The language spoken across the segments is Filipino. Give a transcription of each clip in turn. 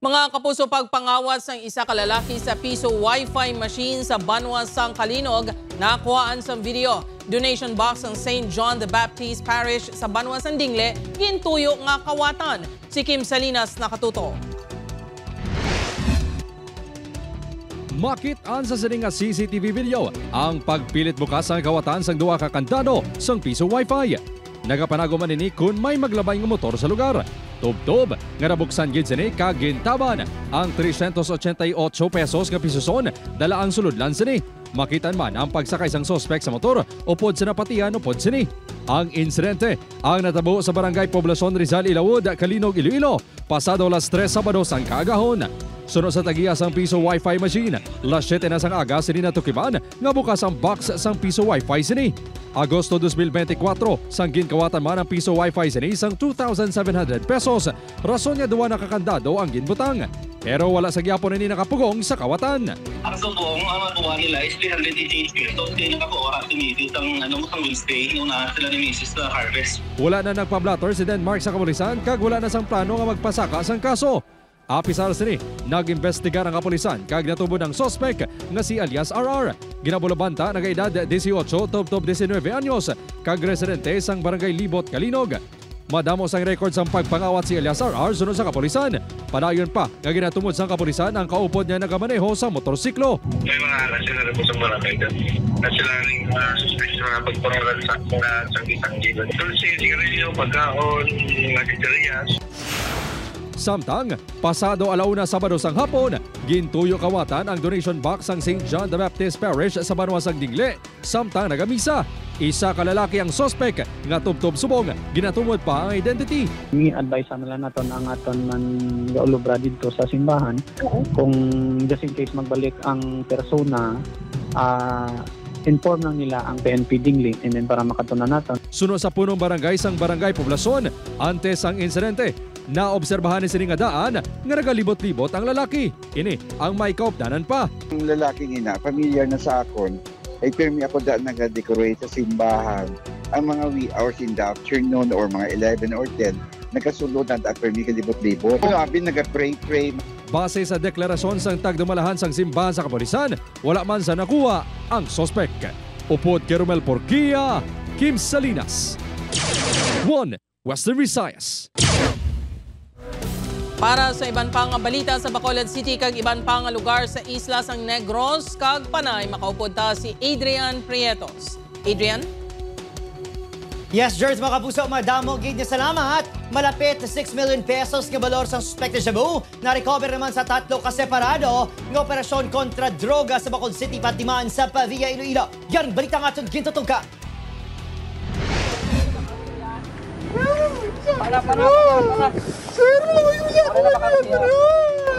Mga kapuso, pagpangawas ng isa kalalaki sa piso Wi-Fi machine sa Banwa, Sang Kalinog, nakuhaan sa video. Donation box ng St. John the Baptist Parish sa Banwa, Sandingle, gintuyo nga kawatan. Si Kim Salinas nakatuto. Makit-an sa sining nga CCTV video ang pagpilit bukas ang kawatan sang duwa ka kandado sang piso Wi-Fi. Nagapanago man ini kung may maglabay ng motor sa lugar. Tub-tub nga nabuksan gid sini kag gintaban ang 388 pesos nga pisoson dala ang suludlan sini. Makitan man ang pagsakay sang sospek sa motor upod sa napatian upod sini. Ang insidente ang natabo sa barangay Poblacion Rizal Ilawod, Kalinog, Iloilo pasado alas 3 Sabado sang kaagahon. Sunod sa tagiya sang piso Wi-Fi machine, alas 7 na sang aga sini natukiban nga bukas ang box sang piso Wi-Fi sini. Agosto 2024, sang ginkawatan man ang piso Wi-Fi sini sang 2,700 pesos. Rason nga duwa nakakandado ang ginbutang. Pero wala sa gyapon ni nakapugong sa kawatan. Ang subong, ang matuwa nila is 388 pesos. Kaya nakakuha sinidit ang Wednesday, una sila ni Mrs. sa harvest. Wala na nagpa-blatter si Denmark sa kapulisan kag wala na sang plano nga magpasaka sang kaso. Apisar sini, nag-investigar ang kapulisan kag natubod ang sospek nga si alias RR. Ginabulabanta nga edad 18 tub 19 anyos kag residente sang barangay Libot, Kalinog. Madamo sang record sang pagpangawat si alias RR sunod sa kapulisan. Padayon pa nga ginatumod sang kapulisan ang kaupod niya nagamaneho sa motorsiklo. May mga sila rin po sa barangay doon. Na sila rin suspect sa mga pagpuralan sa mga sanggit-sanggit. Tulsi, sigarilyo, pagkaon, mga chicharias. Samtang, pasado alauna Sabado sang hapon, gintuyo kawatan ang donation box ng St. John the Baptist Parish sa Banwa, Sandingle. Samtang nagamisa, isa kalalaki ang sospek nga tubtob subong, ginatumod pa ang identity. I-advise nila naton ang aton man gaulubra dito sa simbahan kung just in case magbalik ang persona, inform lang nila ang PNP Dingley and then para makatunan natin. Sunod sa punong barangay sang Barangay Poblacion, antes ang insidente, naobserbahan ni sining nga daan nga nagalibot-libot ang lalaki. Ini ang may kaupdanan pa. Ang lalaking ina, familiar na sa akon, ay pirmi ako daan nag-decorate sa simbahan. Ang mga wee hours in the afternoon or mga 11 or 10, nagkasulod at pirmi kalibot-libot. Abin nag-pray-pray. Base sa deklarasyon sang tagdumalahan sang simbahan sa kapulisan, wala man sa nakuha ang sospek. Upod kay Romel Porquia, Kim Salinas, 1 Western Visayas. Para sa iban pang balita sa Bacolod City kag iban pang lugar sa isla sang Negros kag Panay, makaupod ta si Adrian Prietos. Adrian? Yes, George, mga kapuso, madamo gid niya salamat. Malapit 6 million pesos nga balor sa suspected shabu. Na-recover naman sa 3 kaseparado ng operasyon kontra droga sa Bacolod City patimaan sa Pavia, Iloilo. Yan, balita nga itong gintutugka.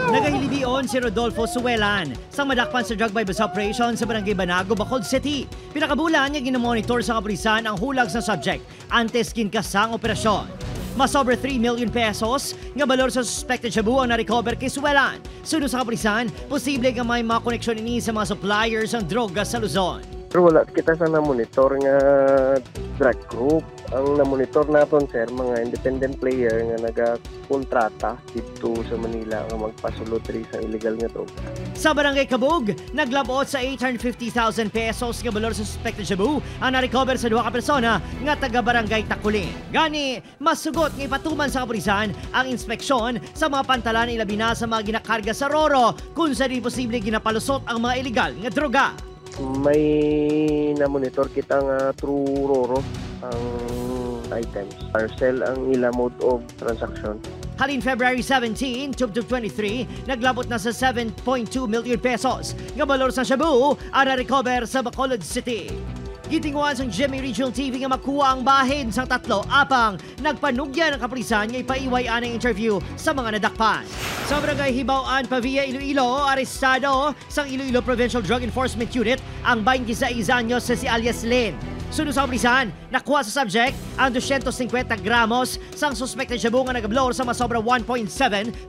Nagahilibion si Rodolfo Suelan sa madakpan sa drug by bus operation sa Barangay Banago, Bacolod City. Pinakabulan niya ginamonitor sa kapulisan ang hulag sa subject antes kinkasang operasyon. Mas over 3 million pesos nga balor sa suspected shabu ang na-recover kay Suelan. Sunod sa kapulisan, posible nga may mga koneksyon ini sa mga suppliers ng droga sa Luzon. Pero wala kita sa na-monitor nga drug group. Ang na-monitor natin, sir, mga independent player nga nagakontrata dito sa Manila nga magpasulot rin sa illegal nga to. Sa Barangay Kabug, naglabot sa 850,000 pesos nga balor sa suspected shabu ang na-recover sa 2 ka persona nga taga-Barangay Takulin. Gani, masugot nga ipatuman sa kapulisan ang inspeksyon sa mga pantalan ilabi na sa mga ginakarga sa Roro kung sa di posible ginapalusot ang mga illegal nga droga. May na-monitor kita nga through Roro ang items. Parcel ang ila mode of transaction. Halin February 17, 2023, naglabot na sa 7.2 million pesos nga balor sa shabu ang na-recover sa Bacolod City. Gitinguan sang GMA Regional TV nga makuha ang bahin sang 3 apang nagpanugya ng kapulisan nga ipaiway-an ang interview sa mga nadakpan. Sa Barangay Hibao-an, Pavia, Iloilo, arestado sang Iloilo Provincial Drug Enforcement Unit ang 26 anyos si alias Lynn. Sunod sa kapulisan, nakuha sa subject ang 250 gramos sang suspected shabu nga nagablor sa masobra 1.7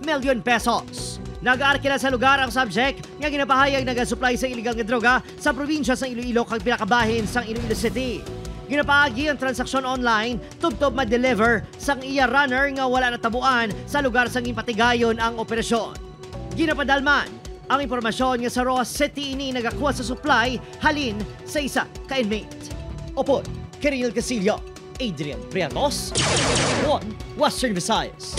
million pesos. Nag-aarkila sa lugar ang subject nga ginapahayag nag-supply sa illegal nga droga sa probinsya sa Iloilo kag pinakabahin sang Iloilo City. Ginapaagi ang transaksyon online, tubtob ma-deliver sang iya runner nga wala natabuan sa lugar sang impatigayon ang operasyon. Ginapadalman ang impormasyon nga sa Roa City ini nagakuha sa supply halin sa isa ka inmate. Opo, Kiril Casillo, Adrian Priatos, One Western Visayas.